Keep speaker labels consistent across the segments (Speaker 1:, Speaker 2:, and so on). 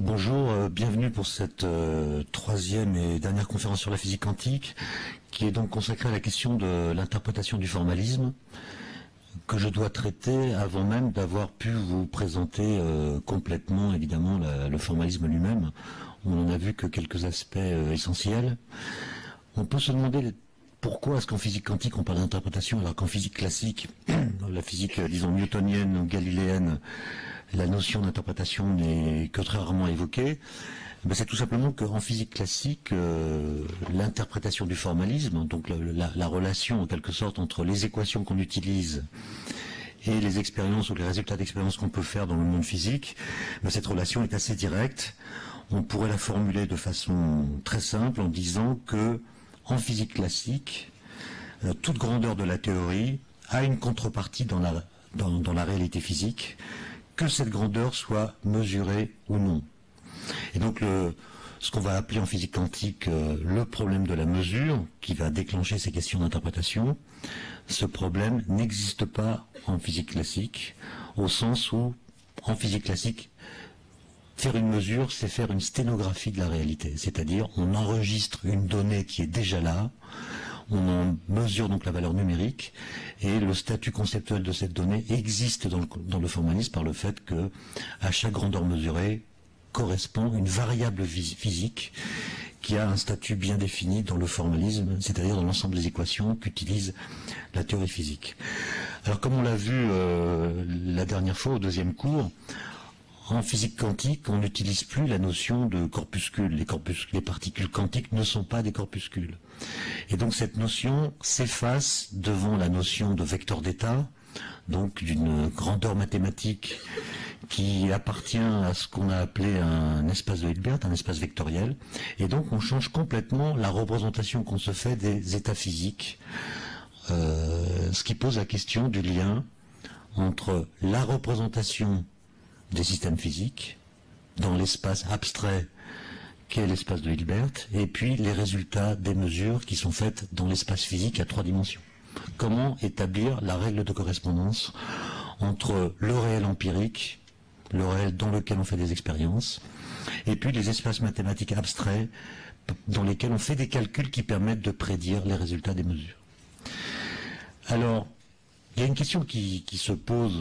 Speaker 1: Bonjour, bienvenue pour cette troisième et dernière conférence sur la physique quantique, qui est donc consacrée à la question de l'interprétation du formalisme, que je dois traiter avant même d'avoir pu vous présenter complètement, évidemment, le formalisme lui-même. On n'en a vu que quelques aspects essentiels. On peut se demander pourquoi est-ce qu'en physique quantique on parle d'interprétation alors qu'en physique classique, la physique, disons, newtonienne ou galiléenne, la notion d'interprétation n'est que très rarement évoquée. C'est tout simplement qu'en physique classique, l'interprétation du formalisme, donc la relation en quelque sorte entre les équations qu'on utilise et les expériences ou les résultats d'expériences qu'on peut faire dans le monde physique, cette relation est assez directe. On pourrait la formuler de façon très simple en disant que en physique classique, toute grandeur de la théorie a une contrepartie dans la réalité physique, que cette grandeur soit mesurée ou non. Et donc ce qu'on va appeler en physique quantique le problème de la mesure, qui va déclencher ces questions d'interprétation, ce problème n'existe pas en physique classique, au sens où, en physique classique, faire une mesure, c'est faire une sténographie de la réalité, c'est-à-dire on enregistre une donnée qui est déjà là, on en mesure donc la valeur numérique, et le statut conceptuel de cette donnée existe dans le formalisme par le fait que à chaque grandeur mesurée correspond une variable physique qui a un statut bien défini dans le formalisme, c'est-à-dire dans l'ensemble des équations qu'utilise la théorie physique. Alors comme on l'a vu la dernière fois au deuxième cours, en physique quantique, on n'utilise plus la notion de corpuscule. Les particules quantiques ne sont pas des corpuscules. Et donc cette notion s'efface devant la notion de vecteur d'état, donc d'une grandeur mathématique qui appartient à ce qu'on a appelé un espace de Hilbert, un espace vectoriel. Et donc on change complètement la représentation qu'on se fait des états physiques, ce qui pose la question du lien entre la représentation des systèmes physiques dans l'espace abstrait qu'est l'espace de Hilbert, et puis les résultats des mesures qui sont faites dans l'espace physique à 3 dimensions. Comment établir la règle de correspondance entre le réel empirique, le réel dans lequel on fait des expériences, et puis les espaces mathématiques abstraits dans lesquels on fait des calculs qui permettent de prédire les résultats des mesures. Alors, il y a une question qui se pose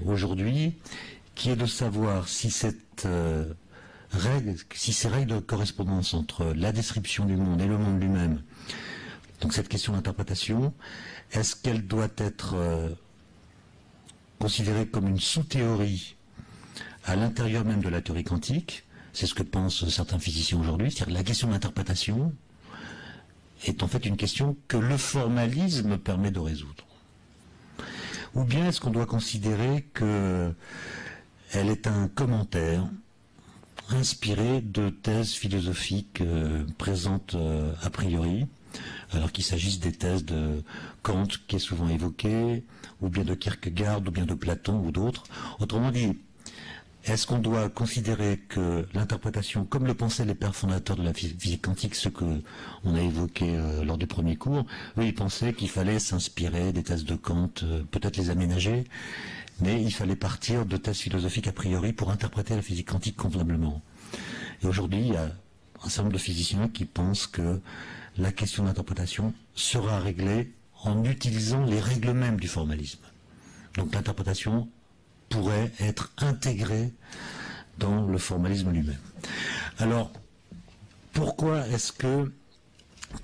Speaker 1: aujourd'hui, qui est de savoir si ces règles de correspondance entre la description du monde et le monde lui-même, donc cette question d'interprétation, est-ce qu'elle doit être considérée comme une sous-théorie à l'intérieur même de la théorie quantique? C'est ce que pensent certains physiciens aujourd'hui, c'est-à-dire la question d'interprétation est en fait une question que le formalisme permet de résoudre. Ou bien est-ce qu'on doit considérer que elle est un commentaire inspiré de thèses philosophiques présentes a priori, alors qu'il s'agisse des thèses de Kant qui est souvent évoquée, ou bien de Kierkegaard, ou bien de Platon, ou d'autres. Autrement dit, est-ce qu'on doit considérer que l'interprétation, comme le pensaient les pères fondateurs de la physique quantique, ce que on a évoqué lors du premier cours, eux ils pensaient qu'il fallait s'inspirer des thèses de Kant, peut-être les aménager, mais il fallait partir de thèses philosophiques a priori pour interpréter la physique quantique convenablement. Et aujourd'hui, il y a un certain nombre de physiciens qui pensent que la question d'interprétation sera réglée en utilisant les règles mêmes du formalisme. Donc l'interprétation pourrait être intégrée dans le formalisme lui-même. Alors, pourquoi est-ce que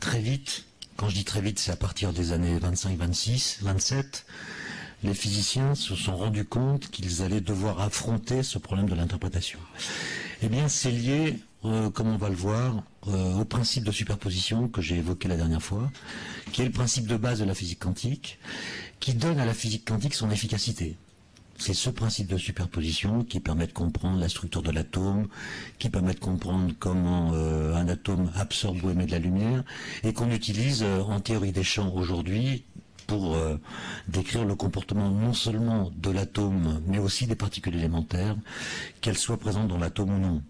Speaker 1: très vite, quand je dis très vite, c'est à partir des années 25, 26, 27, les physiciens se sont rendus compte qu'ils allaient devoir affronter ce problème de l'interprétation. Eh bien, c'est lié, comme on va le voir, au principe de superposition que j'ai évoqué la dernière fois, qui est le principe de base de la physique quantique, qui donne à la physique quantique son efficacité. C'est ce principe de superposition qui permet de comprendre la structure de l'atome, qui permet de comprendre comment un atome absorbe ou émet de la lumière, et qu'on utilise en théorie des champs aujourd'hui pour décrire le comportement non seulement de l'atome, mais aussi des particules élémentaires, qu'elles soient présentes dans l'atome ou non.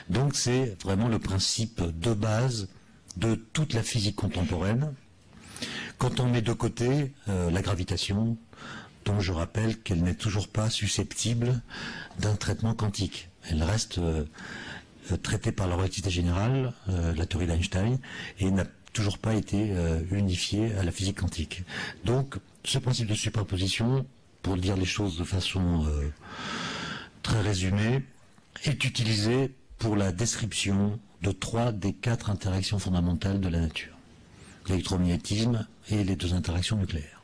Speaker 1: Donc c'est vraiment le principe de base de toute la physique contemporaine. Quand on met de côté la gravitation, dont je rappelle qu'elle n'est toujours pas susceptible d'un traitement quantique. Elle reste traitée par la relativité générale, la théorie d'Einstein, et n'a toujours pas été unifiée à la physique quantique. Donc, ce principe de superposition, pour dire les choses de façon très résumée, est utilisé pour la description de 3 des 4 interactions fondamentales de la nature. L'électromagnétisme et les 2 interactions nucléaires.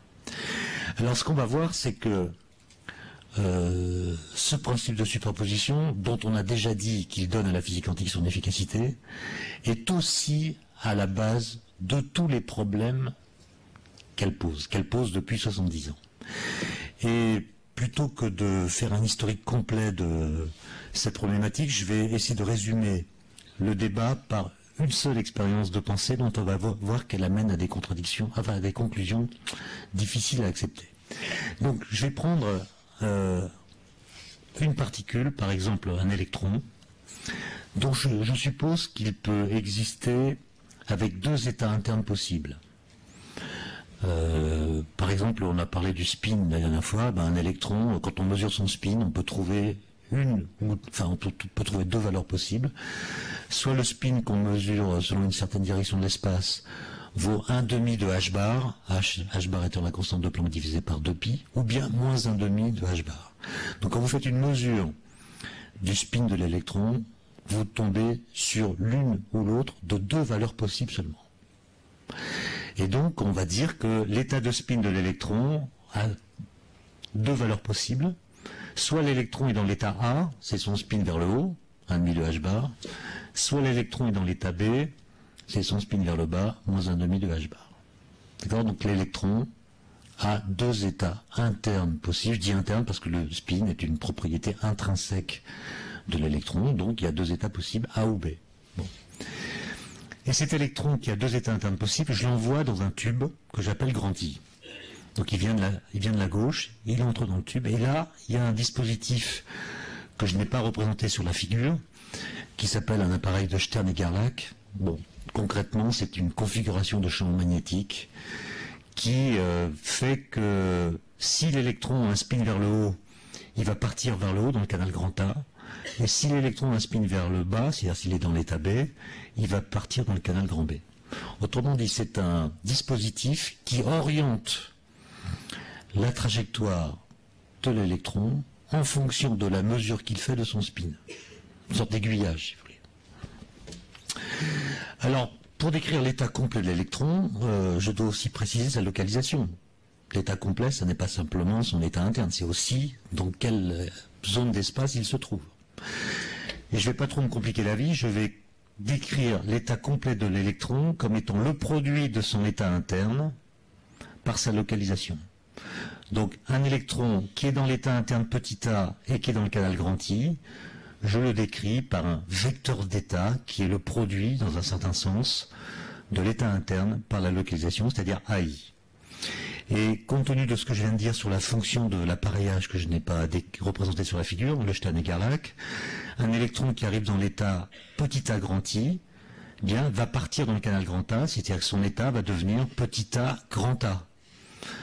Speaker 1: Alors ce qu'on va voir, c'est que ce principe de superposition, dont on a déjà dit qu'il donne à la physique quantique son efficacité, est aussi à la base de tous les problèmes qu'elle pose depuis 70 ans. Et plutôt que de faire un historique complet de cette problématique, je vais essayer de résumer le débat par une seule expérience de pensée dont on va voir qu'elle amène à des contradictions, enfin à des conclusions difficiles à accepter. Donc je vais prendre une particule, par exemple un électron, dont je suppose qu'il peut exister avec 2 états internes possibles. Par exemple, on a parlé du spin la dernière fois. Un électron, quand on mesure son spin, on peut trouver on peut trouver 2 valeurs possibles. Soit le spin qu'on mesure selon une certaine direction de l'espace vaut 1/2 de h bar, h bar étant la constante de Planck divisée par 2pi, ou bien moins 1/2 de h bar. Donc quand vous faites une mesure du spin de l'électron, vous tombez sur l'une ou l'autre de 2 valeurs possibles seulement. Et donc on va dire que l'état de spin de l'électron a 2 valeurs possibles. Soit l'électron est dans l'état A, c'est son spin vers le haut, 1/2 de h bar, soit l'électron est dans l'état B, c'est son spin vers le bas, moins 1/2 de h bar. D'accord? Donc l'électron a 2 états internes possibles. Je dis interne parce que le spin est une propriété intrinsèque de l'électron, donc il y a 2 états possibles, A ou B. Bon. Et cet électron qui a 2 états internes possibles, je l'envoie dans un tube que j'appelle grand I. Donc il vient de la gauche, il entre dans le tube, et là, il y a un dispositif que je n'ai pas représenté sur la figure, qui s'appelle un appareil de Stern et Gerlach. Bon, concrètement, c'est une configuration de champ magnétique qui fait que si l'électron a un spin vers le haut, il va partir vers le haut dans le canal grand A, et si l'électron a un spin vers le bas, c'est-à-dire s'il est dans l'état B, il va partir dans le canal grand B. Autrement dit, c'est un dispositif qui oriente la trajectoire de l'électron en fonction de la mesure qu'il fait de son spin. Une sorte d'aiguillage, si vous voulez. Alors, pour décrire l'état complet de l'électron, je dois aussi préciser sa localisation. L'état complet, ce n'est pas simplement son état interne, c'est aussi dans quelle zone d'espace il se trouve. Et je ne vais pas trop me compliquer la vie, je vais décrire l'état complet de l'électron comme étant le produit de son état interne par sa localisation. Donc un électron qui est dans l'état interne petit a et qui est dans le canal grand I, je le décris par un vecteur d'état qui est le produit, dans un certain sens, de l'état interne par la localisation, c'est-à-dire AI. Et compte tenu de ce que je viens de dire sur la fonction de l'appareillage que je n'ai pas représenté sur la figure, le Stern et Gerlach, un électron qui arrive dans l'état petit a grand I, bien, va partir dans le canal grand A, c'est-à-dire que son état va devenir petit a grand A.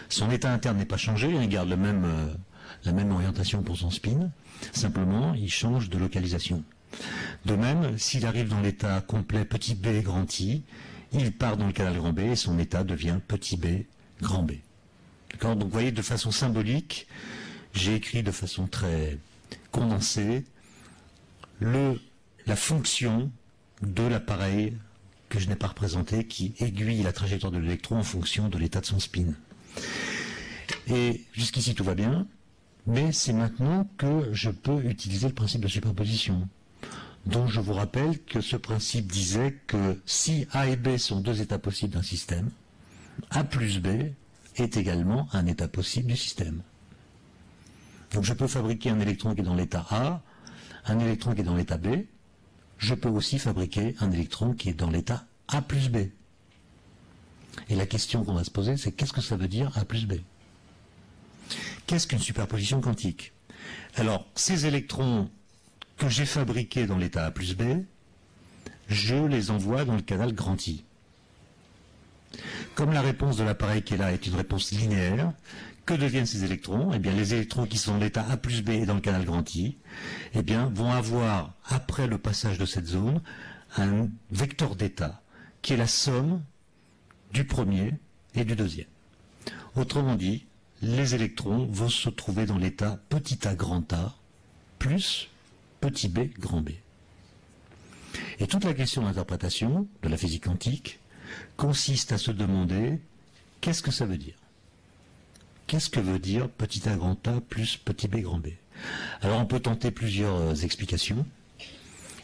Speaker 1: Son état interne n'est pas changé, il garde la même orientation pour son spin, simplement il change de localisation. De même, s'il arrive dans l'état complet petit b grand I, il part dans le canal grand B et son état devient petit b grand B. D'accord ? Donc vous voyez, de façon symbolique, j'ai écrit de façon très condensée la fonction de l'appareil que je n'ai pas représenté, qui aiguille la trajectoire de l'électron en fonction de l'état de son spin. Et jusqu'ici tout va bien, mais c'est maintenant que je peux utiliser le principe de superposition. Donc je vous rappelle que ce principe disait que si A et B sont 2 états possibles d'un système, A plus B est également un état possible du système. Donc je peux fabriquer un électron qui est dans l'état A, un électron qui est dans l'état B, je peux aussi fabriquer un électron qui est dans l'état A plus B. Et la question qu'on va se poser, c'est qu'est-ce que ça veut dire A plus B? Qu'est-ce qu'une superposition quantique? Alors, ces électrons que j'ai fabriqués dans l'état A plus B, je les envoie dans le canal grand I. Comme la réponse de l'appareil qui est là est une réponse linéaire, que deviennent ces électrons? Eh bien, les électrons qui sont dans l'état A plus B et dans le canal grand I, eh bien, vont avoir, après le passage de cette zone, un vecteur d'état, qui est la somme du premier et du deuxième. Autrement dit, les électrons vont se trouver dans l'état petit a grand A plus petit b grand B. Et toute la question d'interprétation de la physique quantique consiste à se demander qu'est-ce que ça veut dire? Qu'est-ce que veut dire petit a grand A plus petit b grand B? Alors on peut tenter plusieurs explications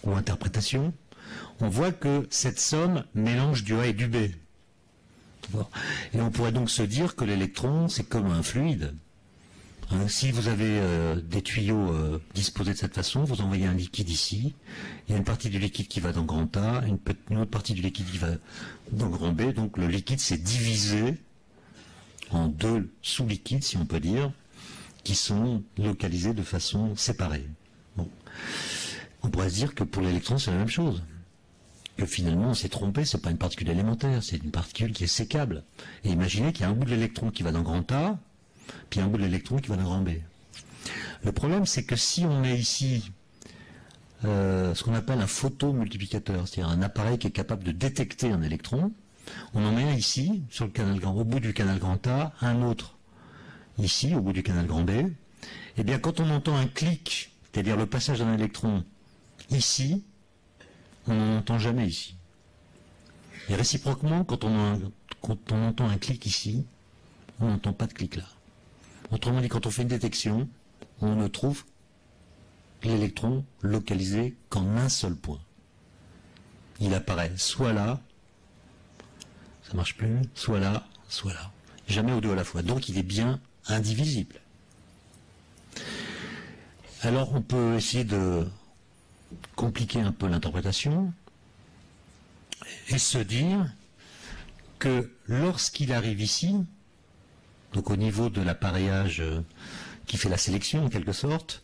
Speaker 1: ou interprétations. On voit que cette somme mélange du A et du B. Et on pourrait donc se dire que l'électron, c'est comme un fluide. Si vous avez des tuyaux disposés de cette façon, vous envoyez un liquide ici, il y a une partie du liquide qui va dans grand A, une autre partie du liquide qui va dans grand B, donc le liquide s'est divisé en deux sous-liquides, si on peut dire, qui sont localisés de façon séparée. Bon. On pourrait se dire que pour l'électron, c'est la même chose. Que finalement, on s'est trompé, c'est pas une particule élémentaire, c'est une particule qui est sécable. Et imaginez qu'il y a un bout de l'électron qui va dans grand A, puis un bout de l'électron qui va dans grand B. Le problème, c'est que si on met ici ce qu'on appelle un photomultiplicateur, c'est-à-dire un appareil qui est capable de détecter un électron, on en met un ici, sur le canal grand, au bout du canal grand A, un autre ici, au bout du canal grand B, et bien quand on entend un clic, c'est-à-dire le passage d'un électron ici, on n'en entend jamais ici. Et réciproquement, quand on entend un clic ici, on n'entend pas de clic là. Autrement dit, quand on fait une détection, on ne trouve l'électron localisé qu'en un seul point. Il apparaît soit là, ça marche plus, soit là, soit là. Jamais aux deux à la fois. Donc il est bien indivisible. Alors on peut essayer de compliquer un peu l'interprétation et se dire que lorsqu'il arrive ici, donc au niveau de l'appareillage qui fait la sélection en quelque sorte,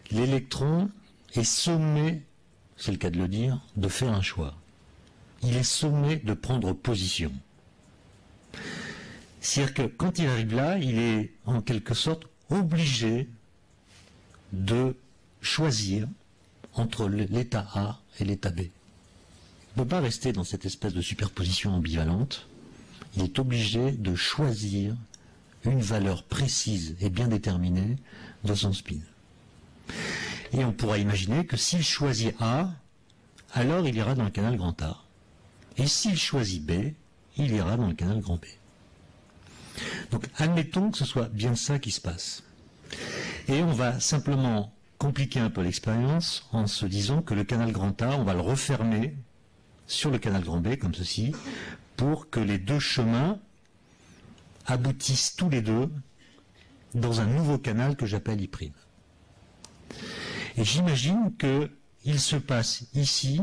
Speaker 1: l'électron est sommé, c'est le cas de le dire, de faire un choix. Il est sommé de prendre position. C'est-à-dire que quand il arrive là, il est en quelque sorte obligé de choisir entre l'état A et l'état B. Il ne peut pas rester dans cette espèce de superposition ambivalente. Il est obligé de choisir une valeur précise et bien déterminée de son spin. Et on pourra imaginer que s'il choisit A, alors il ira dans le canal grand A. Et s'il choisit B, il ira dans le canal grand B. Donc admettons que ce soit bien ça qui se passe. Et on va simplement compliquer un peu l'expérience en se disant que le canal grand A, on va le refermer sur le canal grand B, comme ceci, pour que les deux chemins aboutissent tous les deux dans un nouveau canal que j'appelle I'. Et j'imagine qu'il se passe ici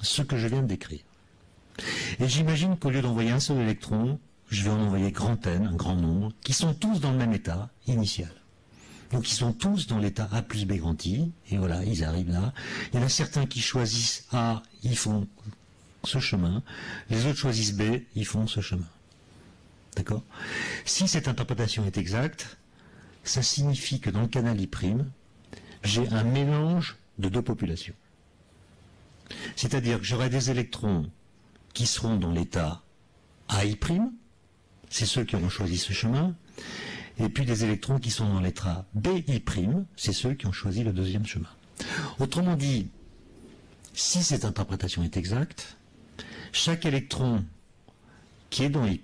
Speaker 1: ce que je viens de décrire. Et j'imagine qu'au lieu d'envoyer un seul électron, je vais en envoyer grand N, un grand nombre, qui sont tous dans le même état initial. Donc ils sont tous dans l'état A plus B grand I, et voilà, ils arrivent là. Il y en a certains qui choisissent A, ils font ce chemin. Les autres choisissent B, ils font ce chemin. D'accord? Si cette interprétation est exacte, ça signifie que dans le canal I', j'ai un mélange de deux populations. C'est-à-dire que j'aurai des électrons qui seront dans l'état AI', c'est ceux qui auront choisi ce chemin, et puis des électrons qui sont dans l'état BI', c'est ceux qui ont choisi le deuxième chemin. Autrement dit, si cette interprétation est exacte, chaque électron qui est dans I'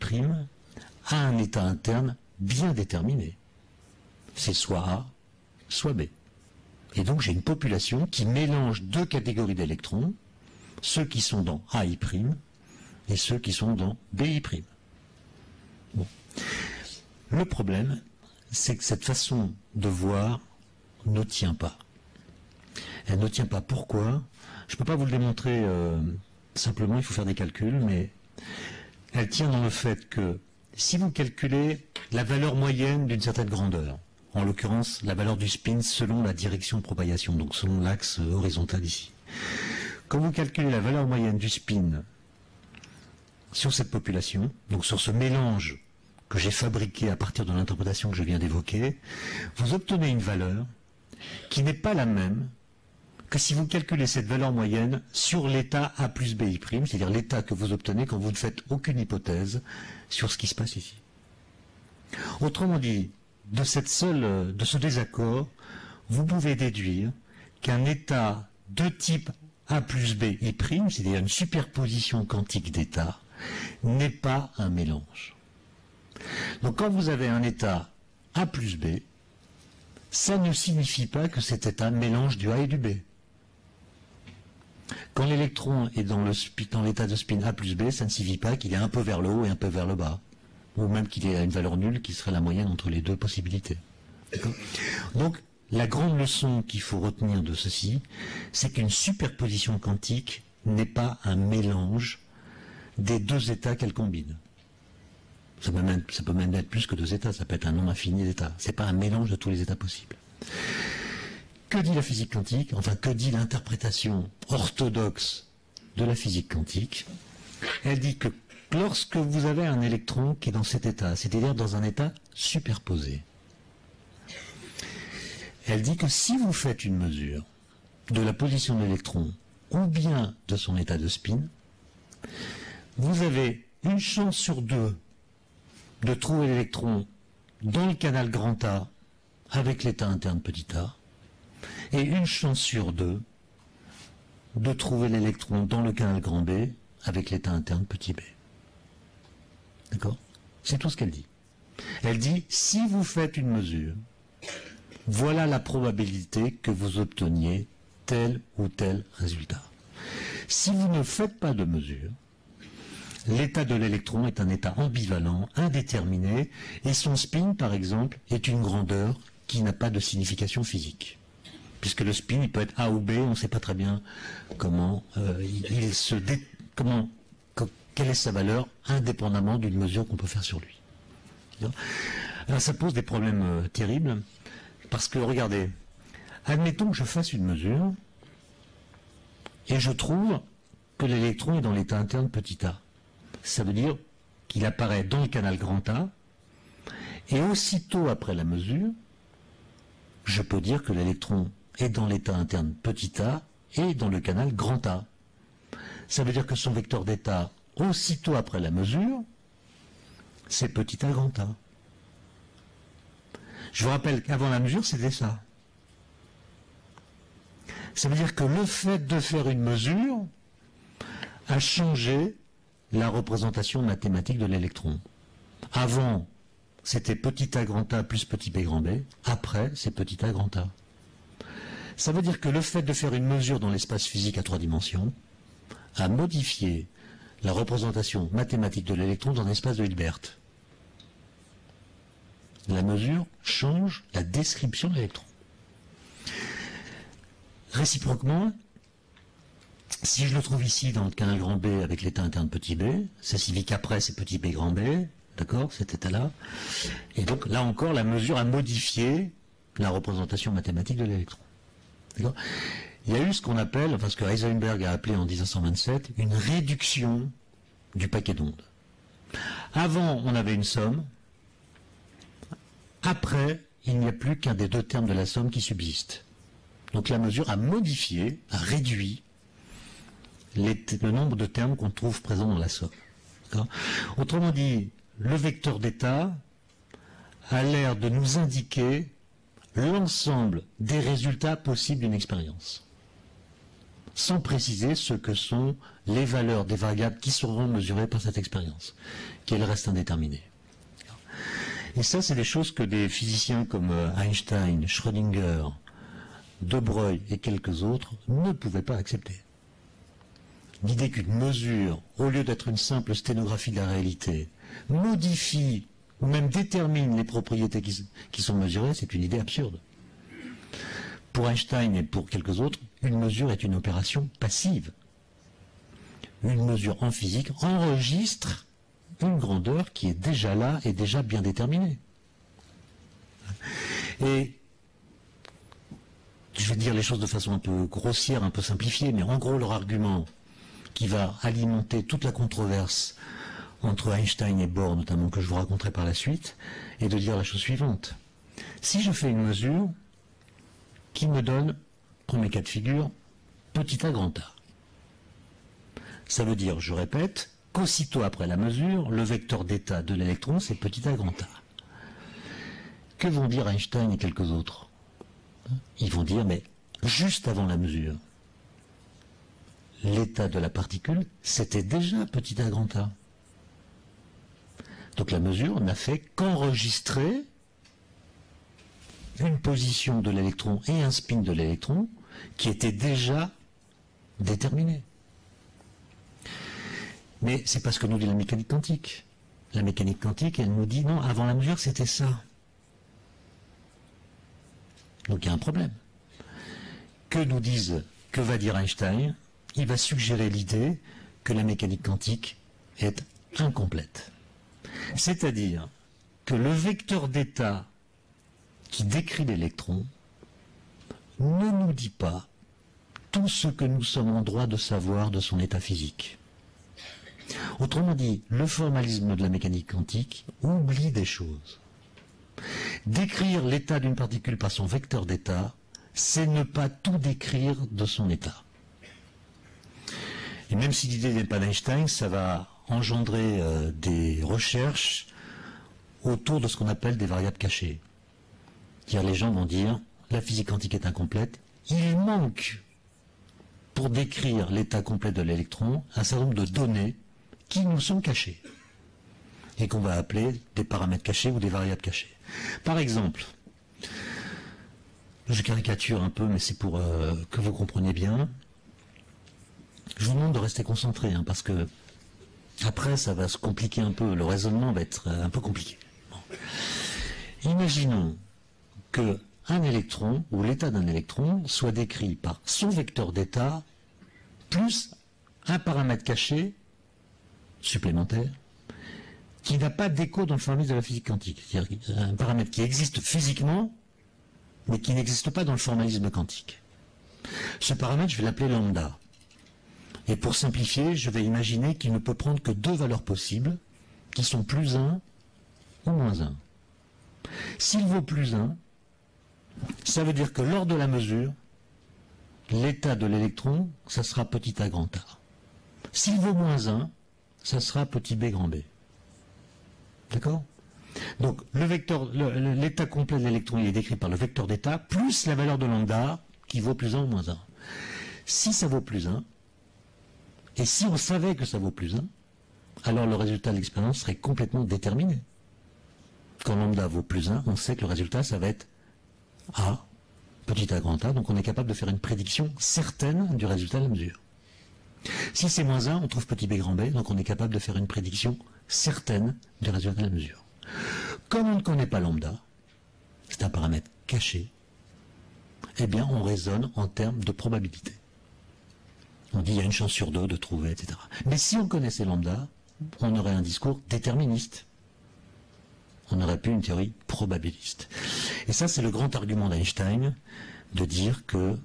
Speaker 1: a un état interne bien déterminé. C'est soit A, soit B. Et donc j'ai une population qui mélange deux catégories d'électrons, ceux qui sont dans AI' et ceux qui sont dans BI'. Bon. Le problème, c'est que cette façon de voir ne tient pas. Elle ne tient pas. Pourquoi? Je ne peux pas vous le démontrer simplement, il faut faire des calculs, mais elle tient dans le fait que si vous calculez la valeur moyenne d'une certaine grandeur, en l'occurrence la valeur du spin selon la direction de propagation, donc selon l'axe horizontal ici, quand vous calculez la valeur moyenne du spin sur cette population, donc sur ce mélange que j'ai fabriqué à partir de l'interprétation que je viens d'évoquer, vous obtenez une valeur qui n'est pas la même que si vous calculez cette valeur moyenne sur l'état A plus BI', c'est-à-dire l'état que vous obtenez quand vous ne faites aucune hypothèse sur ce qui se passe ici. Autrement dit, de ce désaccord, vous pouvez déduire qu'un état de type A plus BI', c'est-à-dire une superposition quantique d'états, n'est pas un mélange. Donc quand vous avez un état A plus B, ça ne signifie pas que cet état mélange du A et du B. Quand l'électron est dans l'état de spin A plus B, ça ne signifie pas qu'il est un peu vers le haut et un peu vers le bas, ou même qu'il ait une valeur nulle qui serait la moyenne entre les deux possibilités. Donc, la grande leçon qu'il faut retenir de ceci, c'est qu'une superposition quantique n'est pas un mélange des deux états qu'elle combine. Ça peut même être plus que deux états, ça peut être un nombre infini d'états. Ce n'est pas un mélange de tous les états possibles. Que dit la physique quantique? Enfin, que dit l'interprétation orthodoxe de la physique quantique? Elle dit que lorsque vous avez un électron qui est dans cet état, c'est-à-dire dans un état superposé, elle dit que si vous faites une mesure de la position de l'électron ou bien de son état de spin, vous avez une chance sur deux de trouver l'électron dans le canal grand A avec l'état interne petit a, et une chance sur deux de trouver l'électron dans le canal grand B avec l'état interne petit b. D'accord? C'est tout ce qu'elle dit. Elle dit, si vous faites une mesure, voilà la probabilité que vous obteniez tel ou tel résultat. Si vous ne faites pas de mesure, l'état de l'électron est un état ambivalent, indéterminé, et son spin, par exemple, est une grandeur qui n'a pas de signification physique. Puisque le spin, il peut être A ou B, on ne sait pas très bien comment quelle est sa valeur, indépendamment d'une mesure qu'on peut faire sur lui. Alors ça pose des problèmes terribles, parce que, regardez, admettons que je fasse une mesure, et je trouve que l'électron est dans l'état interne petit a. Ça veut dire qu'il apparaît dans le canal grand A, et aussitôt après la mesure, je peux dire que l'électron est dans l'état interne petit a et dans le canal grand A. Ça veut dire que son vecteur d'état, aussitôt après la mesure, c'est petit a grand A. Je vous rappelle qu'avant la mesure, c'était ça. Ça veut dire que le fait de faire une mesure a changé la représentation mathématique de l'électron. Avant, c'était petit a grand A plus petit b grand B. Après, c'est petit a grand A. Ça veut dire que le fait de faire une mesure dans l'espace physique à 3 dimensions a modifié la représentation mathématique de l'électron dans l'espace de Hilbert. La mesure change la description de l'électron. Réciproquement, si je le trouve ici dans le canal grand B avec l'état interne petit b, ça signifie qu'après c'est petit b grand b, d'accord, cet état-là. Et donc là encore, la mesure a modifié la représentation mathématique de l'électron. D'accord. Il y a eu ce qu'on appelle, enfin ce que Heisenberg a appelé en 1927, une réduction du paquet d'ondes. Avant, on avait une somme. Après, il n'y a plus qu'un des deux termes de la somme qui subsiste. Donc la mesure a modifié, a réduit le nombre de termes qu'on trouve présents dans la somme. Autrement dit, le vecteur d'état a l'air de nous indiquer l'ensemble des résultats possibles d'une expérience, sans préciser ce que sont les valeurs des variables qui seront mesurées par cette expérience, qu'elles restent indéterminées. Et ça, c'est des choses que des physiciens comme Einstein, Schrödinger, De Broglie et quelques autres ne pouvaient pas accepter. L'idée qu'une mesure, au lieu d'être une simple sténographie de la réalité, modifie ou même détermine les propriétés qui sont mesurées, c'est une idée absurde. Pour Einstein et pour quelques autres, une mesure est une opération passive. Une mesure en physique enregistre une grandeur qui est déjà là et déjà bien déterminée. Et je vais dire les choses de façon un peu grossière, un peu simplifiée, mais en gros leur argument qui va alimenter toute la controverse entre Einstein et Bohr, notamment, que je vous raconterai par la suite, est de dire la chose suivante. Si je fais une mesure qui me donne, premier cas de figure, petit a grand A, ça veut dire, je répète, qu'aussitôt après la mesure, le vecteur d'état de l'électron, c'est petit a grand A. Que vont dire Einstein et quelques autres? Ils vont dire, mais juste avant la mesure, l'état de la particule, c'était déjà petit a grand A. Donc la mesure n'a fait qu'enregistrer une position de l'électron et un spin de l'électron qui étaient déjà déterminés. Mais c'est pas ce que nous dit la mécanique quantique. La mécanique quantique, elle nous dit non, avant la mesure, c'était ça. Donc il y a un problème. Que va dire Einstein? Il va suggérer l'idée que la mécanique quantique est incomplète. C'est-à-dire que le vecteur d'état qui décrit l'électron ne nous dit pas tout ce que nous sommes en droit de savoir de son état physique. Autrement dit, le formalisme de la mécanique quantique oublie des choses. Décrire l'état d'une particule par son vecteur d'état, c'est ne pas tout décrire de son état. Et même si l'idée n'est pas d'Einstein, ça va engendrer des recherches autour de ce qu'on appelle des variables cachées. C'est-à-dire, les gens vont dire, la physique quantique est incomplète, il manque, pour décrire l'état complet de l'électron, un certain nombre de données qui nous sont cachées, et qu'on va appeler des paramètres cachés ou des variables cachées. Par exemple, je caricature un peu, mais c'est pour que vous compreniez bien, je vous demande de rester concentré, hein, parce que après ça va se compliquer un peu, le raisonnement va être un peu compliqué. Bon. Imaginons que un électron, ou l'état d'un électron, soit décrit par son vecteur d'état, plus un paramètre caché, supplémentaire, qui n'a pas d'écho dans le formalisme de la physique quantique. C'est-à-dire un paramètre qui existe physiquement, mais qui n'existe pas dans le formalisme quantique. Ce paramètre, je vais l'appeler lambda. Et pour simplifier, je vais imaginer qu'il ne peut prendre que deux valeurs possibles, qui sont plus 1 ou moins 1. S'il vaut plus 1, ça veut dire que lors de la mesure, l'état de l'électron, ça sera petit a grand A. S'il vaut moins 1, ça sera petit b grand B. D'accord? Donc l'état complet de l'électron est décrit par le vecteur d'état, plus la valeur de lambda, qui vaut plus 1 ou moins 1. Si ça vaut plus 1, et si on savait que ça vaut plus 1, alors le résultat de l'expérience serait complètement déterminé. Quand lambda vaut plus 1, on sait que le résultat, ça va être A, petit a grand A, donc on est capable de faire une prédiction certaine du résultat de la mesure. Si c'est moins 1, on trouve petit b grand B, donc on est capable de faire une prédiction certaine du résultat de la mesure. Comme on ne connaît pas lambda, c'est un paramètre caché, eh bien on raisonne en termes de probabilité. On dit il y a une chance sur deux de trouver, etc. Mais si on connaissait lambda, on aurait un discours déterministe. On aurait pu une théorie probabiliste. Et ça, c'est le grand argument d'Einstein, de dire que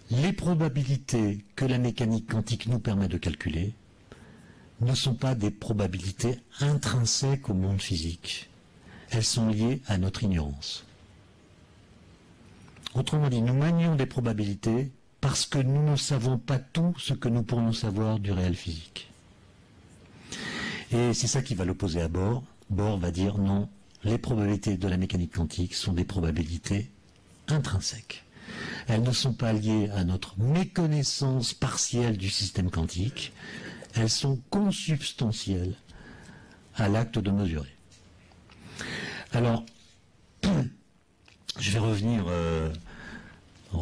Speaker 1: les probabilités que la mécanique quantique nous permet de calculer ne sont pas des probabilités intrinsèques au monde physique. Elles sont liées à notre ignorance. Autrement dit, nous manions des probabilités parce que nous ne savons pas tout ce que nous pourrions savoir du réel physique. Et c'est ça qui va l'opposer à Bohr. Bohr va dire non, les probabilités de la mécanique quantique sont des probabilités intrinsèques. Elles ne sont pas liées à notre méconnaissance partielle du système quantique, elles sont consubstantielles à l'acte de mesurer. Alors, je vais revenir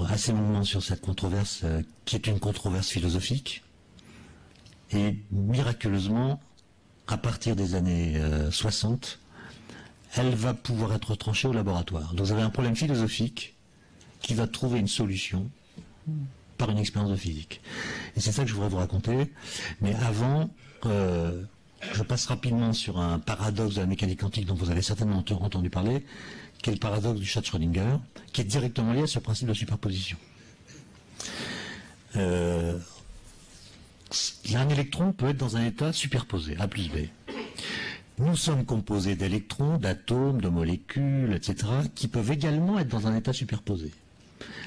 Speaker 1: assez longuement sur cette controverse qui est une controverse philosophique, et miraculeusement, à partir des années 60, elle va pouvoir être tranchée au laboratoire. Donc vous avez un problème philosophique qui va trouver une solution par une expérience de physique. Et c'est ça que je voudrais vous raconter. Mais avant, je passe rapidement sur un paradoxe de la mécanique quantique dont vous avez certainement entendu parler, qui est le paradoxe du chat de Schrödinger, qui est directement lié à ce principe de superposition. Il Un électron peut être dans un état superposé, A plus B. Nous sommes composés d'électrons, d'atomes, de molécules, etc., qui peuvent également être dans un état superposé.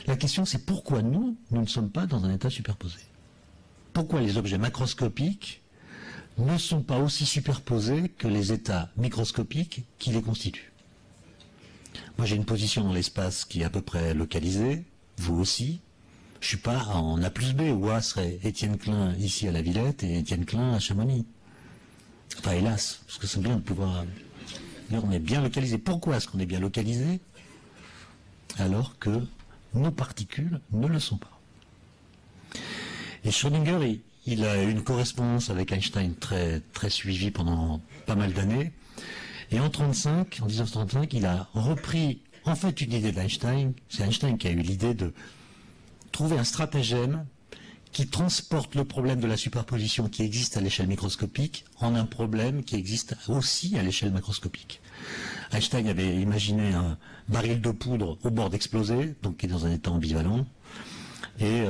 Speaker 1: La question, c'est pourquoi nous ne sommes pas dans un état superposé? Pourquoi les objets macroscopiques ne sont pas aussi superposés que les états microscopiques qui les constituent? Moi, j'ai une position dans l'espace qui est à peu près localisée, vous aussi. Je ne suis pas en A plus B, où A serait Étienne Klein ici à la Villette et Étienne Klein à Chamonix. Enfin, hélas, parce que c'est bien de pouvoir dire on est bien localisé. Pourquoi est-ce qu'on est bien localisé alors que nos particules ne le sont pas? Et Schrödinger, il a eu une correspondance avec Einstein très, très suivie pendant pas mal d'années. Et en 1935, il a repris en fait une idée d'Einstein. C'est Einstein qui a eu l'idée de trouver un stratagème qui transporte le problème de la superposition qui existe à l'échelle microscopique en un problème qui existe aussi à l'échelle macroscopique. Einstein avait imaginé un baril de poudre au bord d'exploser, donc qui est dans un état ambivalent, et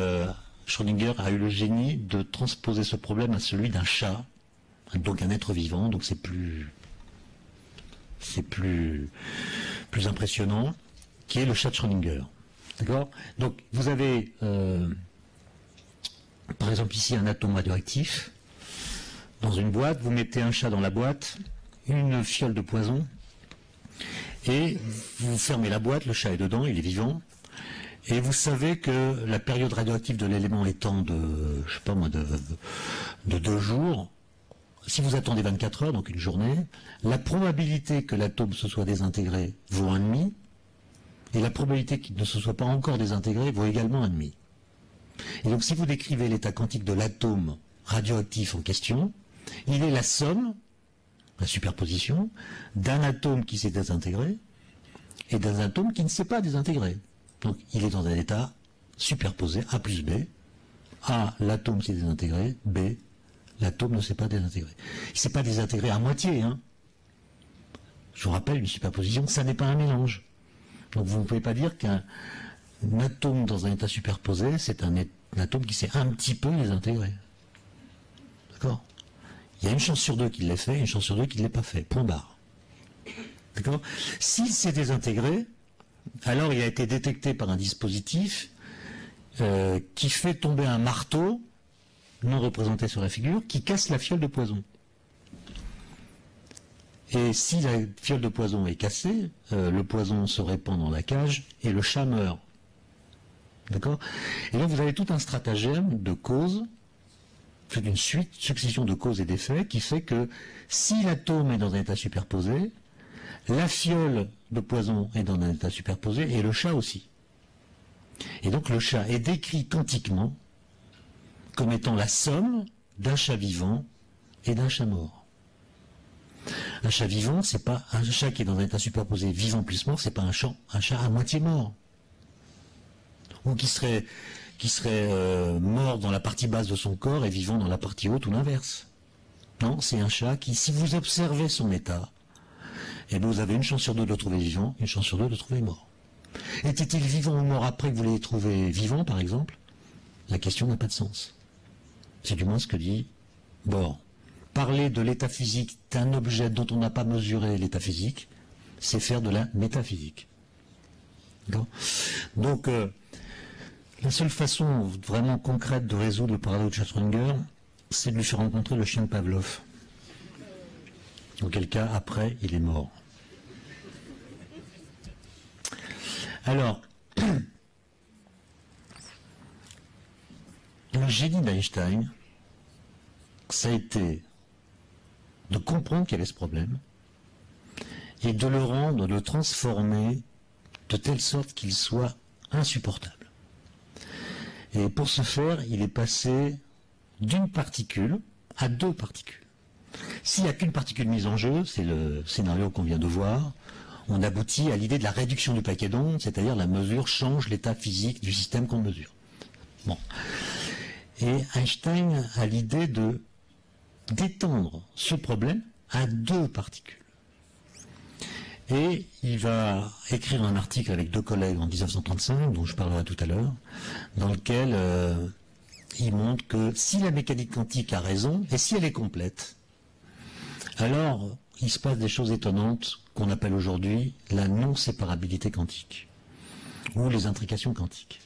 Speaker 1: Schrödinger a eu le génie de transposer ce problème à celui d'un chat, donc un être vivant, donc c'est plus impressionnant, qui est le chat de Schrödinger. D'accord? Donc vous avez par exemple ici un atome radioactif dans une boîte, vous mettez un chat dans la boîte, une fiole de poison, et vous fermez la boîte, le chat est dedans, il est vivant, et vous savez que la période radioactive de l'élément étant de, je sais pas moi, de 2 jours, si vous attendez 24 heures, donc une journée, la probabilité que l'atome se soit désintégré vaut 1,5, et la probabilité qu'il ne se soit pas encore désintégré vaut également 1,5. Et donc si vous décrivez l'état quantique de l'atome radioactif en question, il est la somme, la superposition, d'un atome qui s'est désintégré et d'un atome qui ne s'est pas désintégré. Donc il est dans un état superposé, A plus B. A, l'atome s'est désintégré, B, l'atome ne s'est pas désintégré. Il ne s'est pas désintégré à moitié, hein. Je vous rappelle, une superposition, ça n'est pas un mélange. Donc vous ne pouvez pas dire qu'un atome dans un état superposé, c'est un atome qui s'est un petit peu désintégré. D'accord? Il y a une chance sur 2 qu'il l'ait fait, une chance sur 2 qu'il ne l'ait pas fait. Point barre. D'accord? S'il s'est désintégré, alors il a été détecté par un dispositif qui fait tomber un marteau, non représenté sur la figure, qui casse la fiole de poison. Et si la fiole de poison est cassée, le poison se répand dans la cage et le chat meurt. D'accord? Et donc vous avez tout un stratagème de causes, toute une succession de causes et d'effets qui fait que si l'atome est dans un état superposé, la fiole de poison est dans un état superposé et le chat aussi. Et donc le chat est décrit quantiquement comme étant la somme d'un chat vivant et d'un chat mort. Un chat vivant, c'est pas un chat qui est dans un état superposé vivant plus mort, c'est pas un chat à moitié mort. Ou qui serait mort dans la partie basse de son corps et vivant dans la partie haute ou l'inverse. Non, c'est un chat qui, si vous observez son état, eh bien vous avez une chance sur 2 de le trouver vivant, une chance sur 2 de le trouver mort. Était-il vivant ou mort après que vous l'ayez trouvé vivant, par exemple? La question n'a pas de sens. C'est du moins ce que dit Bohr. Parler de l'état physique d'un objet dont on n'a pas mesuré l'état physique, c'est faire de la métaphysique. Donc, la seule façon vraiment concrète de résoudre le paradoxe de Schrödinger, c'est de lui faire rencontrer le chien de Pavlov. Auquel cas, après, il est mort. Alors, le génie d'Einstein, ça a été de comprendre qu'il y avait ce problème et de le transformer de telle sorte qu'il soit insupportable. Et pour ce faire, il est passé d'une particule à 2 particules. S'il n'y a qu'une particule mise en jeu, c'est le scénario qu'on vient de voir, on aboutit à l'idée de la réduction du paquet d'ondes, c'est-à-dire la mesure change l'état physique du système qu'on mesure. Bon. Et Einstein a l'idée d'étendre ce problème à 2 particules. Et il va écrire un article avec 2 collègues en 1935, dont je parlerai tout à l'heure, dans lequel il montre que si la mécanique quantique a raison, et si elle est complète, alors il se passe des choses étonnantes qu'on appelle aujourd'hui la non-séparabilité quantique, ou les intrications quantiques.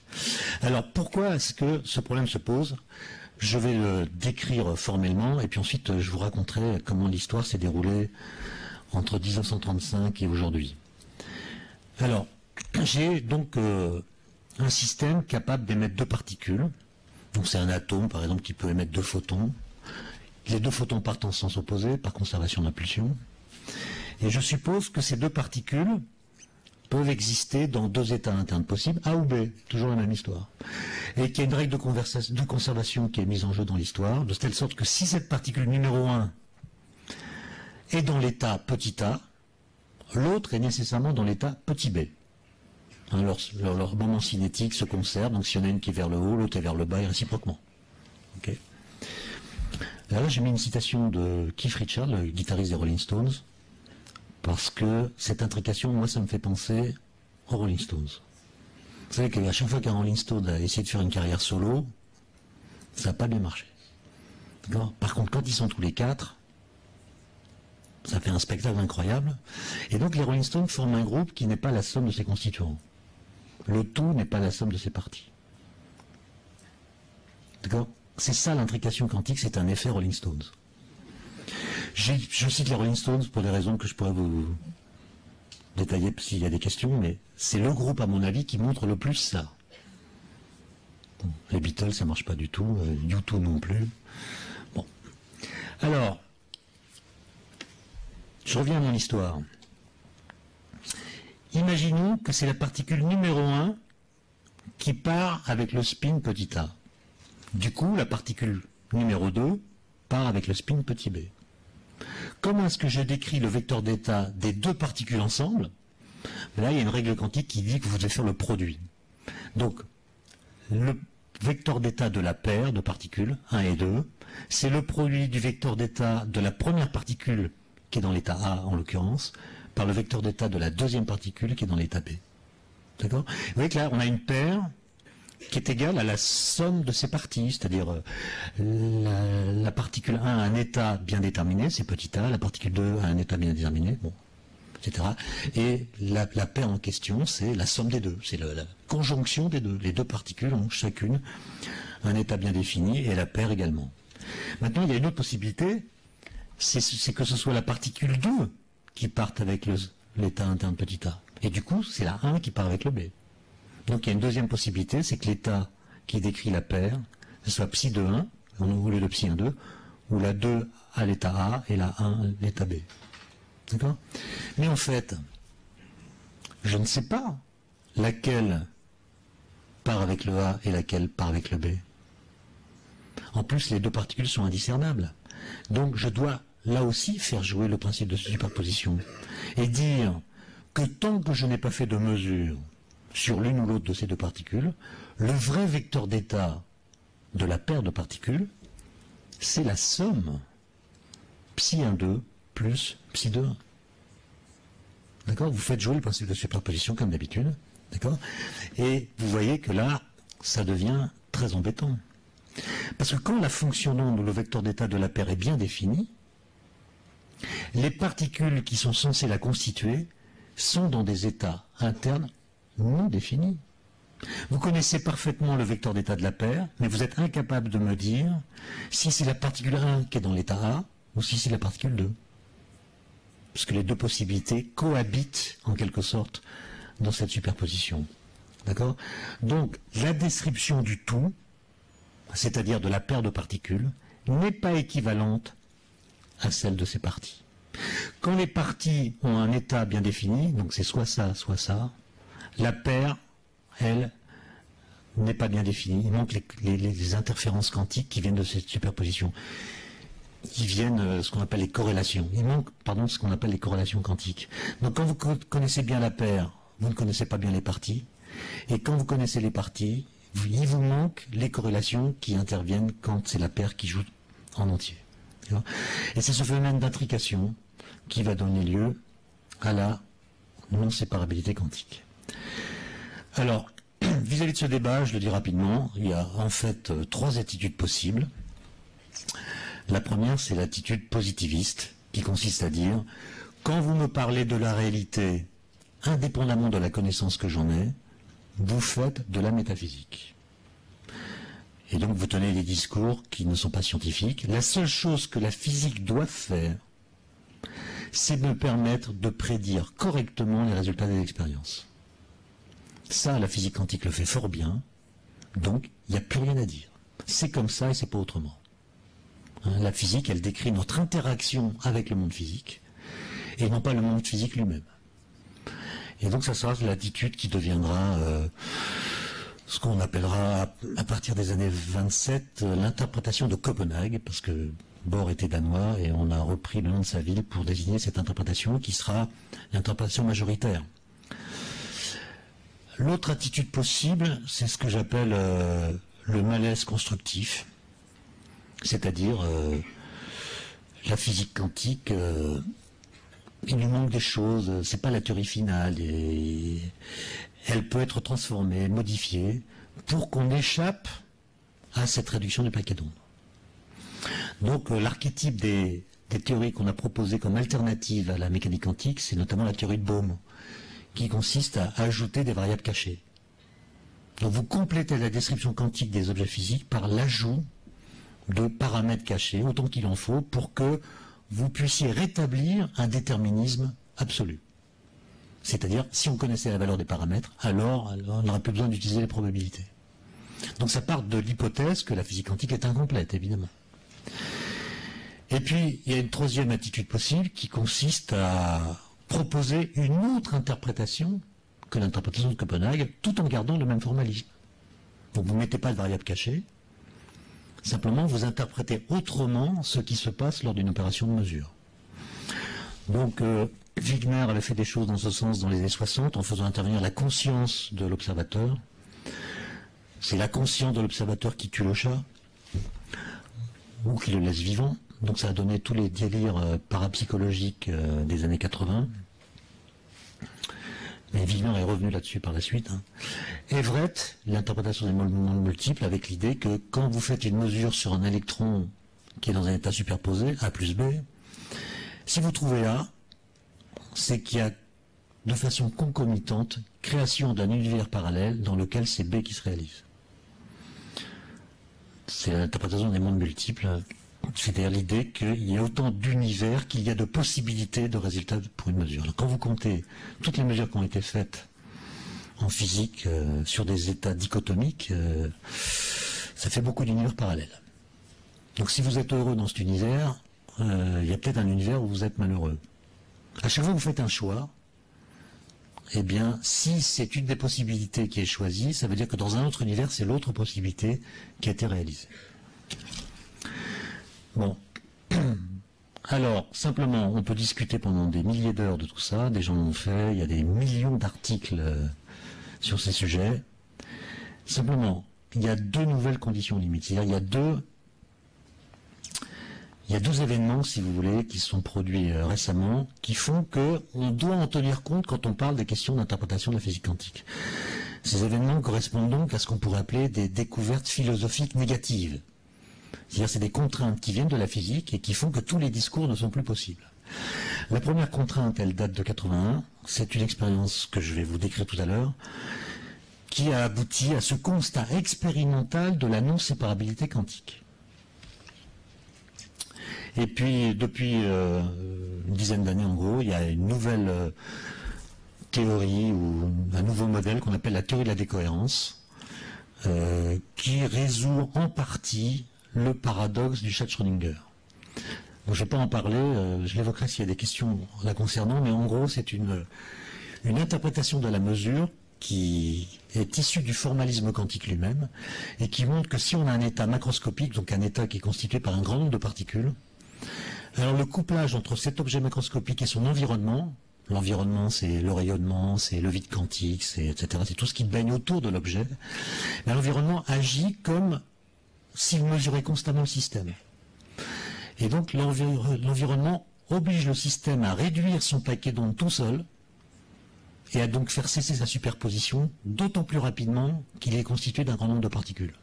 Speaker 1: Alors pourquoi est-ce que ce problème se pose? Je vais le décrire formellement, et puis ensuite je vous raconterai comment l'histoire s'est déroulée entre 1935 et aujourd'hui. Alors, j'ai donc un système capable d'émettre deux particules. Donc c'est un atome, par exemple, qui peut émettre deux photons. Les deux photons partent en sens opposé par conservation d'impulsion. Et je suppose que ces deux particules peuvent exister dans deux états internes possibles, A ou B, toujours la même histoire. Et qu'il y a une règle de conservation qui est mise en jeu dans l'histoire, de telle sorte que si cette particule numéro 1 est dans l'état petit a, l'autre est nécessairement dans l'état petit b. Hein, leur moment cinétique se conserve, donc s'il y en a une qui est vers le haut, l'autre est vers le bas et réciproquement. Okay. Là, j'ai mis une citation de Keith Richards, le guitariste des Rolling Stones, parce que cette intrication, moi, ça me fait penser aux Rolling Stones. Vous savez qu'à chaque fois qu'un Rolling Stone a essayé de faire une carrière solo, ça n'a pas bien marché. Par contre, quand ils sont tous les quatre, ça fait un spectacle incroyable. Et donc les Rolling Stones forment un groupe qui n'est pas la somme de ses constituants. Le tout n'est pas la somme de ses parties. D'accord? C'est ça l'intrication quantique, c'est un effet Rolling Stones. Je cite les Rolling Stones pour des raisons que je pourrais vous détailler s'il y a des questions, mais c'est le groupe, à mon avis, qui montre le plus ça. Bon, les Beatles, ça marche pas du tout, U2 non plus. Bon. Alors, je reviens à mon histoire. Imaginons que c'est la particule numéro 1 qui part avec le spin petit a. Du coup, la particule numéro 2 part avec le spin petit b. Comment est-ce que je décris le vecteur d'état des deux particules ensemble? Là, il y a une règle quantique qui dit que vous devez faire le produit. Donc, le vecteur d'état de la paire de particules, 1 et 2, c'est le produit du vecteur d'état de la première particule, qui est dans l'état A en l'occurrence, par le vecteur d'état de la deuxième particule qui est dans l'état B. D'accord? Vous voyez que là, on a une paire qui est égale à la somme de ses parties, c'est-à-dire la particule 1 a un état bien déterminé, c'est petit a, la particule 2 a un état bien déterminé, bon, etc. Et la paire en question, c'est la somme des deux, c'est la conjonction des deux. Les deux particules ont chacune un état bien défini et la paire également. Maintenant, il y a une autre possibilité, c'est que ce soit la particule 2 qui parte avec l'état interne petit a. Et du coup, c'est la 1 qui part avec le B. Donc il y a une deuxième possibilité, c'est que l'état qui décrit la paire, ce soit psi de 1, au lieu de psi 1, 2, ou la 2 à l'état A et la 1 à l'état B. D'accord? Mais en fait, je ne sais pas laquelle part avec le A et laquelle part avec le B. En plus, les deux particules sont indiscernables. Donc je dois là aussi faire jouer le principe de superposition et dire que tant que je n'ai pas fait de mesure sur l'une ou l'autre de ces deux particules, le vrai vecteur d'état de la paire de particules, c'est la somme psi 1, 2 plus psi 2, 1. D'accord? Vous faites jouer le principe de superposition comme d'habitude. D'accord? Et vous voyez que là, ça devient très embêtant. Parce que quand la fonction d'onde ou le vecteur d'état de la paire est bien défini, les particules qui sont censées la constituer sont dans des états internes non définis. Vous connaissez parfaitement le vecteur d'état de la paire, mais vous êtes incapable de me dire si c'est la particule 1 qui est dans l'état A ou si c'est la particule 2. Parce que les deux possibilités cohabitent en quelque sorte dans cette superposition. D'accord? Donc la description du tout, c'est-à-dire de la paire de particules, n'est pas équivalente à celle de ses parties. Quand les parties ont un état bien défini, donc c'est soit ça, la paire, elle, n'est pas bien définie. Il manque les interférences quantiques qui viennent de cette superposition. Qui viennent ce qu'on appelle les corrélations. Il manque, ce qu'on appelle les corrélations quantiques. Donc quand vous connaissez bien la paire, vous ne connaissez pas bien les parties. Et quand vous connaissez les parties, il vous manque les corrélations qui interviennent quand c'est la paire qui joue en entier. Et c'est ce phénomène d'intrication qui va donner lieu à la non-séparabilité quantique. Alors, vis-à-vis vis-à-vis de ce débat, je le dis rapidement, il y a en fait trois attitudes possibles. La première, c'est l'attitude positiviste, qui consiste à dire, quand vous me parlez de la réalité, indépendamment de la connaissance que j'en ai, vous faites de la métaphysique. Et donc vous tenez des discours qui ne sont pas scientifiques. La seule chose que la physique doit faire, c'est me permettre de prédire correctement les résultats des expériences. Ça, la physique quantique le fait fort bien, donc il n'y a plus rien à dire. C'est comme ça et c'est pas autrement. La physique, elle décrit notre interaction avec le monde physique, et non pas le monde physique lui-même. Et donc ça sera l'attitude qui deviendra ce qu'on appellera à partir des années 27 l'interprétation de Copenhague, parce que Bohr était danois et on a repris le nom de sa ville pour désigner cette interprétation qui sera l'interprétation majoritaire. L'autre attitude possible, c'est ce que j'appelle le malaise constructif, c'est-à-dire la physique quantique, il lui manque des choses, c'est pas la théorie finale, et elle peut être transformée, modifiée, pour qu'on échappe à cette réduction du paquet d'ondes. Donc l'archétype des théories qu'on a proposées comme alternative à la mécanique quantique, c'est notamment la théorie de Bohm, qui consiste à ajouter des variables cachées. Donc vous complétez la description quantique des objets physiques par l'ajout de paramètres cachés, autant qu'il en faut, pour que vous puissiez rétablir un déterminisme absolu. C'est-à-dire, si on connaissait la valeur des paramètres, alors on n'aurait plus besoin d'utiliser les probabilités. Donc ça part de l'hypothèse que la physique quantique est incomplète, évidemment. Et puis, il y a une troisième attitude possible qui consiste à proposer une autre interprétation que l'interprétation de Copenhague, tout en gardant le même formalisme. Donc vous ne mettez pas de variable cachée, simplement vous interprétez autrement ce qui se passe lors d'une opération de mesure. Donc Wigner avait fait des choses dans ce sens dans les années 60 en faisant intervenir la conscience de l'observateur. C'est la conscience de l'observateur qui tue le chat, ou qui le laisse vivant. Donc ça a donné tous les délires parapsychologiques des années 80. Mais Wigner est revenu là-dessus par la suite. Everett, l'interprétation des mondes multiples, avec l'idée que quand vous faites une mesure sur un électron qui est dans un état superposé, A plus B, si vous trouvez A, c'est qu'il y a de façon concomitante création d'un univers parallèle dans lequel c'est B qui se réalise. C'est l'interprétation des mondes multiples, c'est-à-dire l'idée qu'il y a autant d'univers qu'il y a de possibilités de résultats pour une mesure. Alors, quand vous comptez toutes les mesures qui ont été faites en physique sur des états dichotomiques, ça fait beaucoup d'univers parallèles. Donc si vous êtes heureux dans cet univers, il y a peut-être un univers où vous êtes malheureux. À chaque fois que vous faites un choix, eh bien, si c'est une des possibilités qui est choisie, ça veut dire que dans un autre univers, c'est l'autre possibilité qui a été réalisée. Bon. Alors, simplement, on peut discuter pendant des milliers d'heures de tout ça, des gens l'ont fait, il y a des millions d'articles sur ces sujets. Simplement, il y a deux nouvelles conditions limites. C'est-à-dire, il y a deux événements, si vous voulez, qui se sont produits récemment, qui font qu'on doit en tenir compte quand on parle des questions d'interprétation de la physique quantique. Ces événements correspondent donc à ce qu'on pourrait appeler des découvertes philosophiques négatives. C'est-à-dire c'est des contraintes qui viennent de la physique et qui font que tous les discours ne sont plus possibles. La première contrainte, elle date de 81, c'est une expérience que je vais vous décrire tout à l'heure, qui a abouti à ce constat expérimental de la non-séparabilité quantique. Et puis, depuis une dizaine d'années, en gros, il y a une nouvelle théorie ou un nouveau modèle qu'on appelle la théorie de la décohérence, qui résout en partie le paradoxe du chat de Schrödinger. Donc, je ne vais pas en parler, je l'évoquerai s'il y a des questions la concernant, mais en gros, c'est une interprétation de la mesure qui est issue du formalisme quantique lui-même et qui montre que si on a un état macroscopique, donc un état qui est constitué par un grand nombre de particules, alors le couplage entre cet objet macroscopique et son environnement, l'environnement c'est le rayonnement, c'est le vide quantique, etc., c'est tout ce qui baigne autour de l'objet, l'environnement agit comme s'il mesurait constamment le système. Et donc l'environnement oblige le système à réduire son paquet d'ondes tout seul, et à donc faire cesser sa superposition, d'autant plus rapidement qu'il est constitué d'un grand nombre de particules.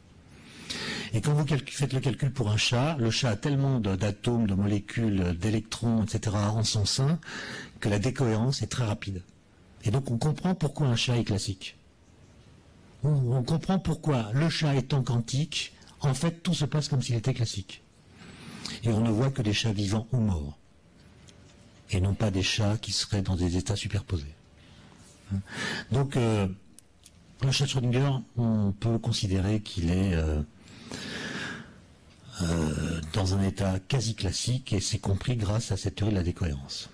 Speaker 1: Et quand vous faites le calcul pour un chat, le chat a tellement d'atomes, de molécules, d'électrons, etc. en son sein, que la décohérence est très rapide. Et donc on comprend pourquoi un chat est classique. On comprend pourquoi le chat étant quantique, en fait tout se passe comme s'il était classique. Et on ne voit que des chats vivants ou morts. Et non pas des chats qui seraient dans des états superposés. Donc le chat de Schrödinger, on peut considérer qu'il est dans un état quasi classique, et c'est compris grâce à cette théorie de la décohérence.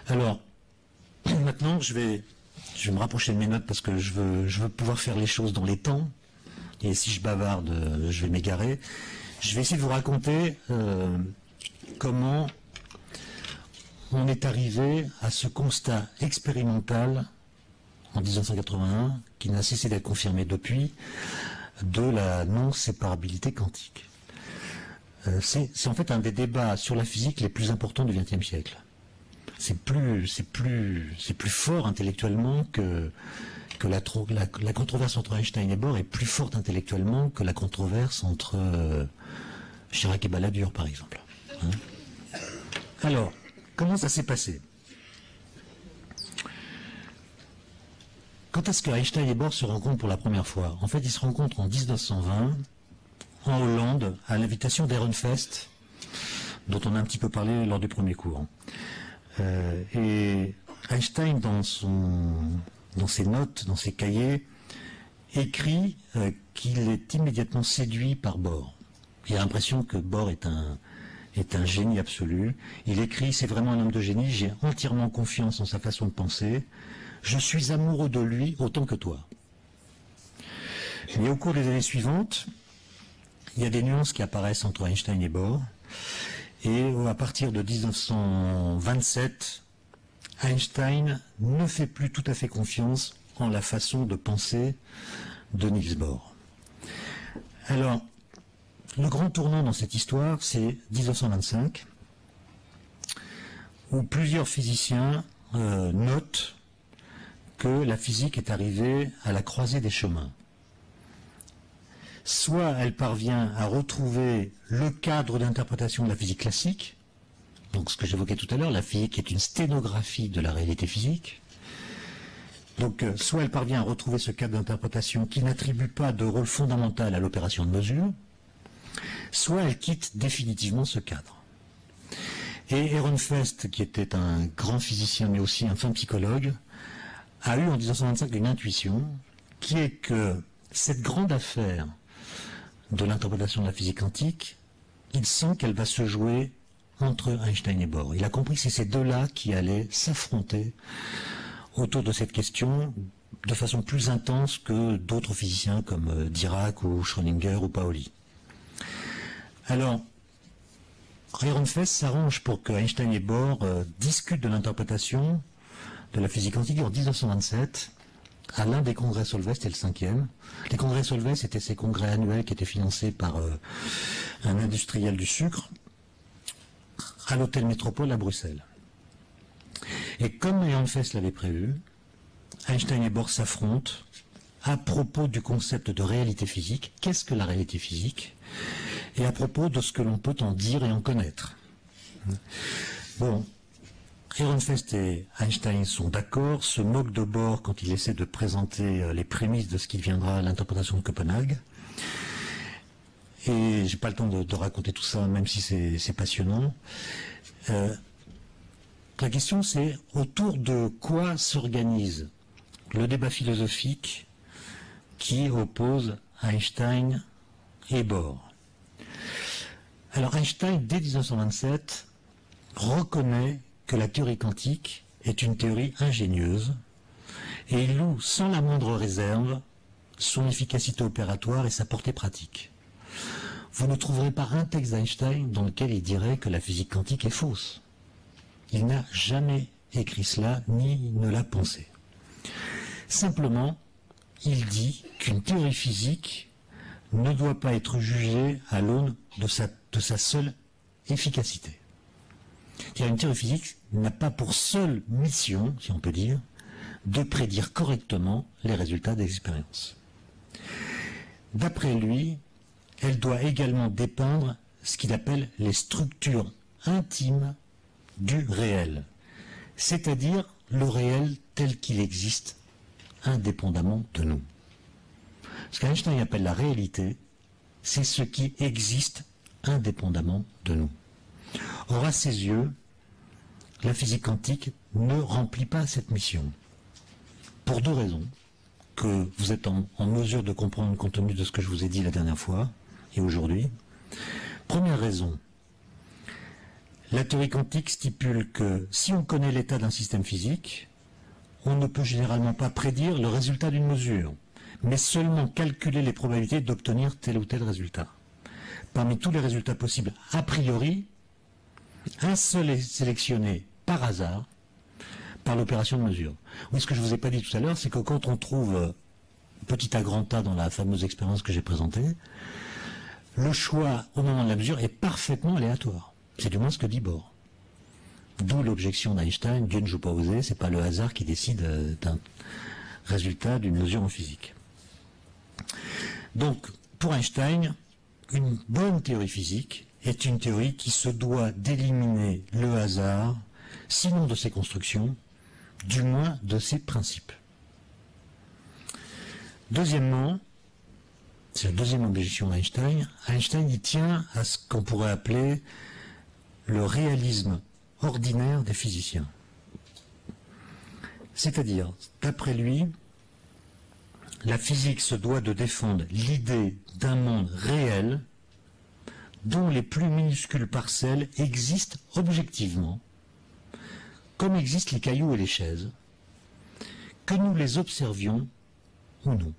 Speaker 1: Alors, maintenant, je vais me rapprocher de mes notes parce que je veux pouvoir faire les choses dans les temps, et si je bavarde, je vais m'égarer. Je vais essayer de vous raconter comment on est arrivé à ce constat expérimental en 1981, qui n'a cessé d'être confirmé depuis, de la non-séparabilité quantique. C'est en fait un des débats sur la physique les plus importants du XXe siècle. C'est plus fort intellectuellement que la controverse entre Einstein et Bohr est plus forte intellectuellement que la controverse entre Chirac et Balladur, par exemple. Hein? Alors, comment ça s'est passé? Quand est-ce que Einstein et Bohr se rencontrent pour la première fois? En fait, ils se rencontrent en 1920, en Hollande, à l'invitation d'Ehrenfest, dont on a un petit peu parlé lors du premier cours. Et Einstein, dans ses notes, dans ses cahiers, écrit qu'il est immédiatement séduit par Bohr. Il a l'impression que Bohr est un génie absolu. Il écrit: c'est vraiment un homme de génie, j'ai entièrement confiance en sa façon de penser, je suis amoureux de lui autant que toi. Mais au cours des années suivantes, il y a des nuances qui apparaissent entre Einstein et Bohr, et à partir de 1927, Einstein ne fait plus tout à fait confiance en la façon de penser de Niels Bohr. Alors, le grand tournant dans cette histoire, c'est 1925, où plusieurs physiciens notent que la physique est arrivée à la croisée des chemins. Soit elle parvient à retrouver le cadre d'interprétation de la physique classique, donc ce que j'évoquais tout à l'heure, la physique est une sténographie de la réalité physique. Donc soit elle parvient à retrouver ce cadre d'interprétation qui n'attribue pas de rôle fondamental à l'opération de mesure, soit elle quitte définitivement ce cadre. Et Ehrenfest, qui était un grand physicien mais aussi un fin psychologue, a eu en 1925 une intuition qui est que cette grande affaire de l'interprétation de la physique quantique, il sent qu'elle va se jouer entre Einstein et Bohr. Il a compris que c'est ces deux-là qui allaient s'affronter autour de cette question de façon plus intense que d'autres physiciens comme Dirac ou Schrödinger ou Pauli. Alors, Ehrenfest s'arrange pour que Einstein et Bohr discutent de l'interprétation de la physique quantique en 1927 à l'un des congrès Solvay, c'était le 5e. Les congrès Solvay, c'était ces congrès annuels qui étaient financés par un industriel du sucre à l'hôtel Métropole à Bruxelles. Et comme Ehrenfest l'avait prévu, Einstein et Bohr s'affrontent à propos du concept de réalité physique. Qu'est-ce que la réalité physique? Et à propos de ce que l'on peut en dire et en connaître. Bon, Ehrenfest et Einstein sont d'accord, se moquent de Bohr quand il essaie de présenter les prémices de ce qui deviendra l'interprétation de Copenhague. Et j'ai pas le temps de raconter tout ça, même si c'est passionnant. La question, c'est autour de quoi s'organise le débat philosophique qui oppose Einstein et Bohr. Alors Einstein, dès 1927, reconnaît que la théorie quantique est une théorie ingénieuse et il loue sans la moindre réserve son efficacité opératoire et sa portée pratique. Vous ne trouverez pas un texte d'Einstein dans lequel il dirait que la physique quantique est fausse. Il n'a jamais écrit cela, ni ne l'a pensé. Simplement, il dit qu'une théorie physique ne doit pas être jugée à l'aune de sa seule efficacité. C'est-à-dire une théorie physique n'a pas pour seule mission, si on peut dire, de prédire correctement les résultats des expériences. D'après lui, elle doit également dépeindre ce qu'il appelle les structures intimes du réel, c'est-à-dire le réel tel qu'il existe indépendamment de nous. Ce qu'Einstein appelle la réalité, c'est ce qui existe indépendamment de nous. Or, à ses yeux, la physique quantique ne remplit pas cette mission, pour deux raisons que vous êtes en mesure de comprendre compte tenu de ce que je vous ai dit la dernière fois et aujourd'hui. Première raison, la théorie quantique stipule que si on connaît l'état d'un système physique, on ne peut généralement pas prédire le résultat d'une mesure, mais seulement calculer les probabilités d'obtenir tel ou tel résultat. Parmi tous les résultats possibles a priori, un seul est sélectionné par hasard par l'opération de mesure. Oui, ce que je ne vous ai pas dit tout à l'heure, c'est que quand on trouve petit à grand A dans la fameuse expérience que j'ai présentée, le choix au moment de la mesure est parfaitement aléatoire. C'est du moins ce que dit Bohr. D'où l'objection d'Einstein, Dieu ne joue pas aux dés, c'est pas le hasard qui décide d'un résultat d'une mesure en physique. Donc, pour Einstein, une bonne théorie physique est une théorie qui se doit d'éliminer le hasard, sinon de ses constructions, du moins de ses principes. Deuxièmement, c'est la deuxième objection d'Einstein, Einstein y tient à ce qu'on pourrait appeler le réalisme ordinaire des physiciens. C'est-à-dire, d'après lui, la physique se doit de défendre l'idée d'un monde réel dont les plus minuscules parcelles existent objectivement, comme existent les cailloux et les chaises, que nous les observions ou non.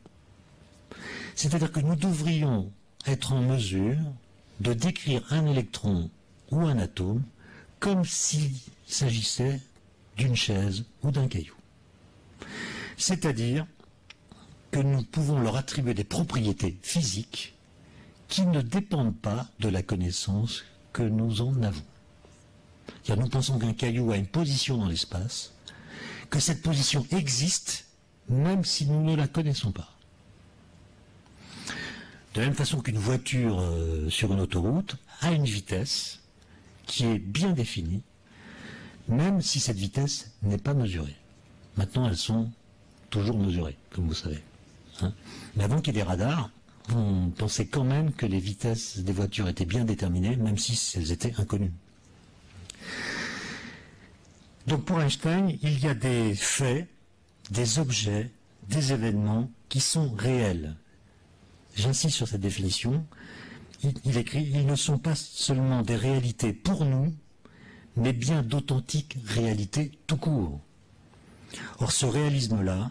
Speaker 1: C'est-à-dire que nous devrions être en mesure de décrire un électron ou un atome comme s'il s'agissait d'une chaise ou d'un caillou. C'est-à-dire que nous pouvons leur attribuer des propriétés physiques qui ne dépendent pas de la connaissance que nous en avons. Car nous pensons qu'un caillou a une position dans l'espace, que cette position existe même si nous ne la connaissons pas. De la même façon qu'une voiture sur une autoroute a une vitesse qui est bien définie, même si cette vitesse n'est pas mesurée. Maintenant, elles sont toujours mesurées, comme vous savez. Mais avant qu'il y ait des radars, on pensait quand même que les vitesses des voitures étaient bien déterminées, même si elles étaient inconnues. Donc pour Einstein, il y a des faits, des objets, des événements qui sont réels. J'insiste sur cette définition. Il écrit « Ils ne sont pas seulement des réalités pour nous, mais bien d'authentiques réalités tout court. » Or ce réalisme-là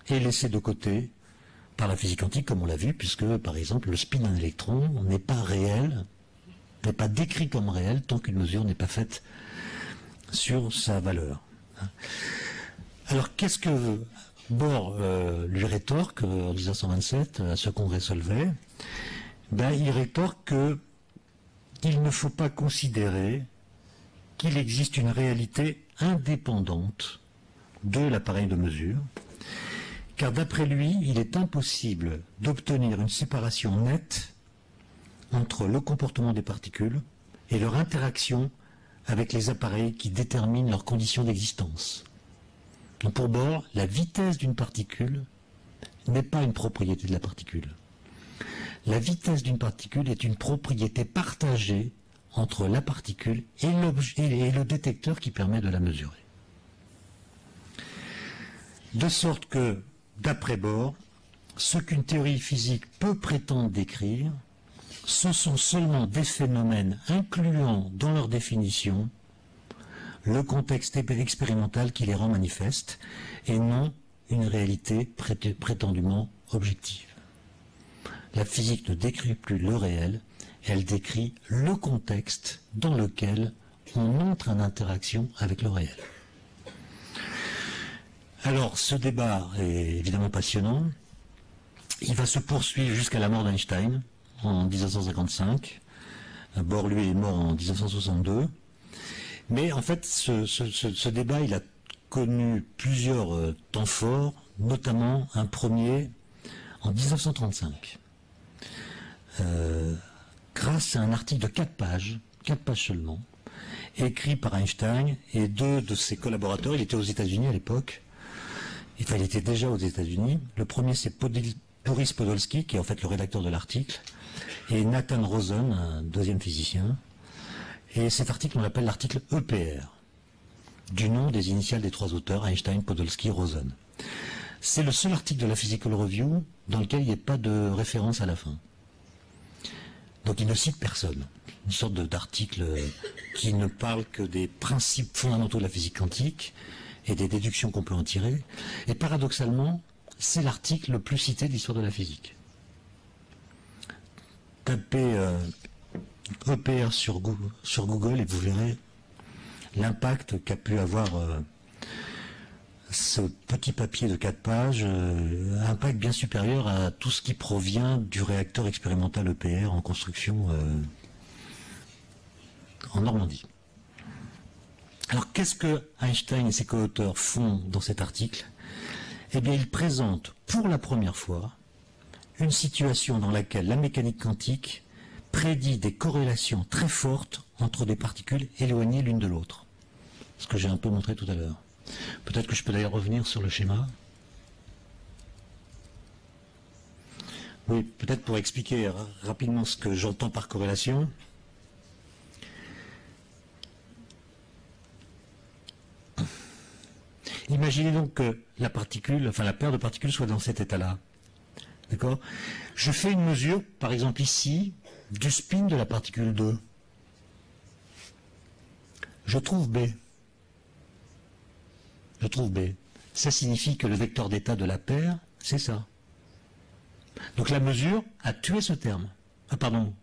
Speaker 1: est laissé de côté par la physique quantique, comme on l'a vu, puisque, par exemple, le spin d'un électron n'est pas réel, n'est pas décrit comme réel tant qu'une mesure n'est pas faite sur sa valeur. Alors, qu'est-ce que Bohr lui rétorque en 1927 à ce congrès Solvay? Il rétorque qu'il ne faut pas considérer qu'il existe une réalité indépendante de l'appareil de mesure, car d'après lui, il est impossible d'obtenir une séparation nette entre le comportement des particules et leur interaction avec les appareils qui déterminent leurs conditions d'existence. Donc pour Bohr, la vitesse d'une particule n'est pas une propriété de la particule. La vitesse d'une particule est une propriété partagée entre la particule et le détecteur qui permet de la mesurer. De sorte que, d'après Bohr, ce qu'une théorie physique peut prétendre décrire, ce sont seulement des phénomènes incluant dans leur définition le contexte expérimental qui les rend manifestes et non une réalité prétendument objective. La physique ne décrit plus le réel, elle décrit le contexte dans lequel on entre en interaction avec le réel. Alors, ce débat est évidemment passionnant. Il va se poursuivre jusqu'à la mort d'Einstein en 1955. Bohr, lui, est mort en 1962. Mais en fait, ce débat, il a connu plusieurs temps forts, notamment un premier en 1935, grâce à un article de 4 pages seulement, écrit par Einstein et 2 de ses collaborateurs. Il était aux États-Unis à l'époque, enfin il était déjà aux États-Unis. Le premier c'est Boris Podolsky, qui est en fait le rédacteur de l'article, et Nathan Rosen, un deuxième physicien. Et cet article, on l'appelle l'article EPR, du nom des initiales des 3 auteurs, Einstein, Podolsky, Rosen. C'est le seul article de la Physical Review dans lequel il n'y a pas de référence à la fin. Donc il ne cite personne. Une sorte d'article qui ne parle que des principes fondamentaux de la physique quantique et des déductions qu'on peut en tirer. Et paradoxalement, c'est l'article le plus cité de l'histoire de la physique. Tapez EPR sur Google et vous verrez l'impact qu'a pu avoir ce petit papier de 4 pages, impact bien supérieur à tout ce qui provient du réacteur expérimental EPR en construction en Normandie. Alors qu'est-ce que Einstein et ses co-auteurs font dans cet article? Eh bien, ils présentent pour la première fois une situation dans laquelle la mécanique quantique prédit des corrélations très fortes entre des particules éloignées l'une de l'autre. Ce que j'ai un peu montré tout à l'heure. Peut-être que je peux d'ailleurs revenir sur le schéma. Oui, peut-être pour expliquer rapidement ce que j'entends par corrélation. Imaginez donc que la particule, enfin la paire de particules soit dans cet état-là. D'accord? Je fais une mesure, par exemple ici, du spin de la particule 2. Je trouve B. Je trouve B. Ça signifie que le vecteur d'état de la paire, c'est ça. Donc la mesure a tué ce terme. Ah pardon,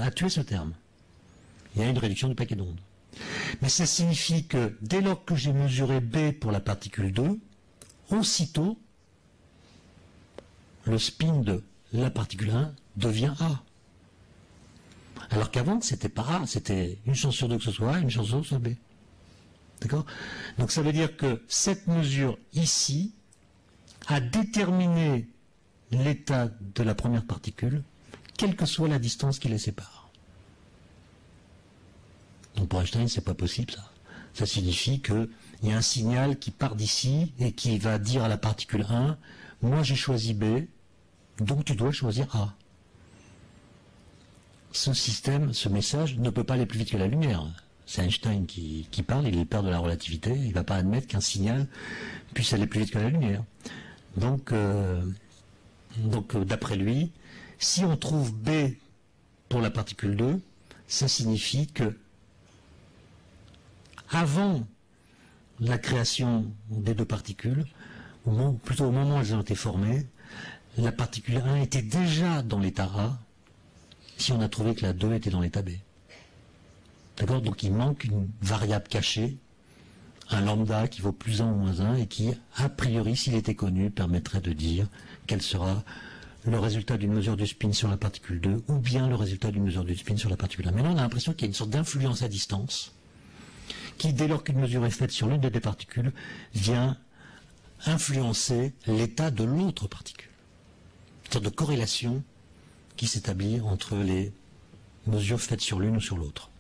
Speaker 1: a tué ce terme. Il y a une réduction du paquet d'ondes. Mais ça signifie que dès lors que j'ai mesuré B pour la particule 2, aussitôt, le spin de la particule 1 devient A. Alors qu'avant, c'était pas A, c'était une chance sur 2 que ce soit A, une chance sur 2 que ce soit B. D'accord? Donc ça veut dire que cette mesure ici a déterminé l'état de la première particule, quelle que soit la distance qui les sépare. Donc pour Einstein, c'est pas possible ça. Ça signifie qu'il y a un signal qui part d'ici et qui va dire à la particule 1, moi j'ai choisi B, donc tu dois choisir A. Ce système, ce message ne peut pas aller plus vite que la lumière. C'est Einstein qui parle, il est le père de la relativité, il ne va pas admettre qu'un signal puisse aller plus vite que la lumière. Donc d'après lui, si on trouve B pour la particule 2, ça signifie que avant la création des 2 particules, plutôt au moment où elles ont été formées, la particule 1 était déjà dans l'état A, si on a trouvé que la 2 était dans l'état B. D'accord? Donc il manque une variable cachée, un lambda qui vaut plus 1 ou moins 1, et qui, a priori, s'il était connu, permettrait de dire quel sera le résultat d'une mesure du spin sur la particule 2, ou bien le résultat d'une mesure du spin sur la particule 1. Mais là, on a l'impression qu'il y a une sorte d'influence à distance, qui, dès lors qu'une mesure est faite sur l'une des 2 particules, vient influencer l'état de l'autre particule. Une sorte de corrélation qui s'établit entre les mesures faites sur l'une ou sur l'autre.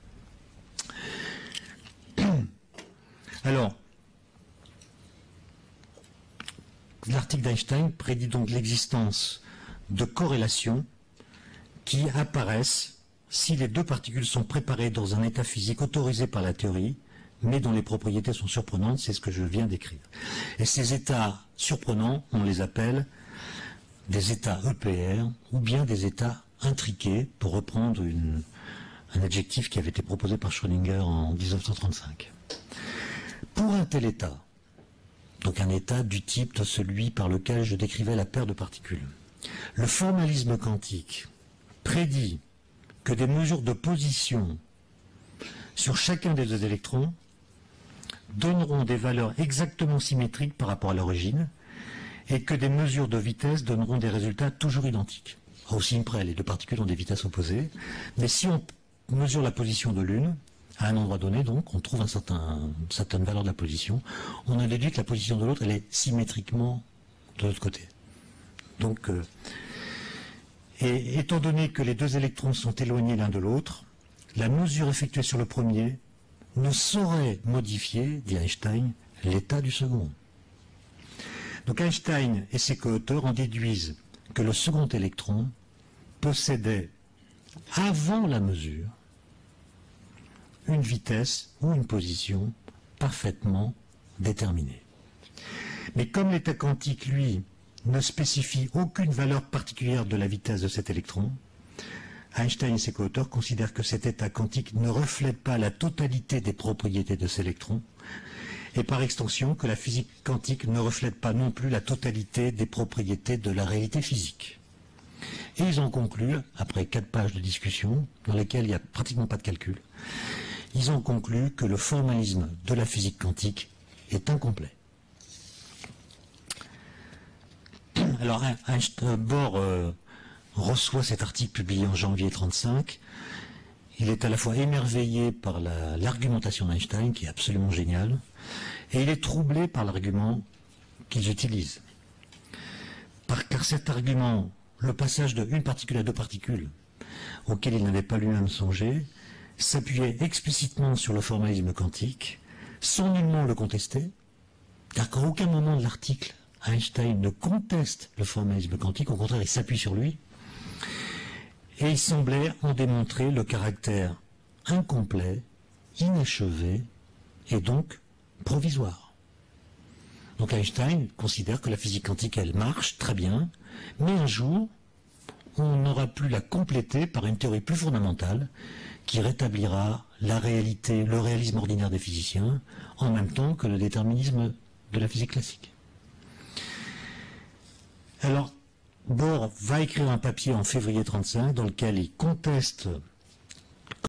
Speaker 1: Alors, l'article d'Einstein prédit donc l'existence de corrélations qui apparaissent si les 2 particules sont préparées dans un état physique autorisé par la théorie, mais dont les propriétés sont surprenantes, c'est ce que je viens d'écrire. Et ces états surprenants, on les appelle des états EPR, ou bien des états intriqués, pour reprendre un adjectif qui avait été proposé par Schrödinger en 1935. Pour un tel état, donc un état du type de celui par lequel je décrivais la paire de particules, le formalisme quantique prédit que des mesures de position sur chacun des 2 électrons donneront des valeurs exactement symétriques par rapport à l'origine, et que des mesures de vitesse donneront des résultats toujours identiques. Au signe près, les 2 particules ont des vitesses opposées, mais si on mesure la position de l'une, à un endroit donné, donc, on trouve une certaine valeur de la position. On a déduit que la position de l'autre, elle est symétriquement de l'autre côté. Donc, et étant donné que les deux électrons sont éloignés l'un de l'autre, la mesure effectuée sur le premier ne saurait modifier, dit Einstein, l'état du second. Donc Einstein et ses co-auteurs en déduisent que le second électron possédait, avant la mesure, une vitesse ou une position parfaitement déterminée. Mais comme l'état quantique, lui, ne spécifie aucune valeur particulière de la vitesse de cet électron, Einstein et ses co-auteurs considèrent que cet état quantique ne reflète pas la totalité des propriétés de cet électron, et par extension que la physique quantique ne reflète pas non plus la totalité des propriétés de la réalité physique. Et ils ont conclu, après 4 pages de discussion, dans lesquelles il n'y a pratiquement pas de calcul, ils ont conclu que le formalisme de la physique quantique est incomplet. Alors, Bohr reçoit cet article publié en janvier 1935. Il est à la fois émerveillé par l'argumentation d'Einstein, qui est absolument géniale, et il est troublé par l'argument qu'ils utilisent. Car cet argument, le passage de une particule à deux particules, auquel il n'avait pas lui-même songé, s'appuyait explicitement sur le formalisme quantique, sans nullement le contester, car qu'à aucun moment de l'article, Einstein ne conteste le formalisme quantique, au contraire, il s'appuie sur lui, et il semblait en démontrer le caractère incomplet, inachevé, et donc provisoire. Donc Einstein considère que la physique quantique, elle marche très bien, mais un jour, on n'aura plus la compléter par une théorie plus fondamentale qui rétablira la réalité, le réalisme ordinaire des physiciens, en même temps que le déterminisme de la physique classique. Alors, Bohr va écrire un papier en février 1935 dans lequel il conteste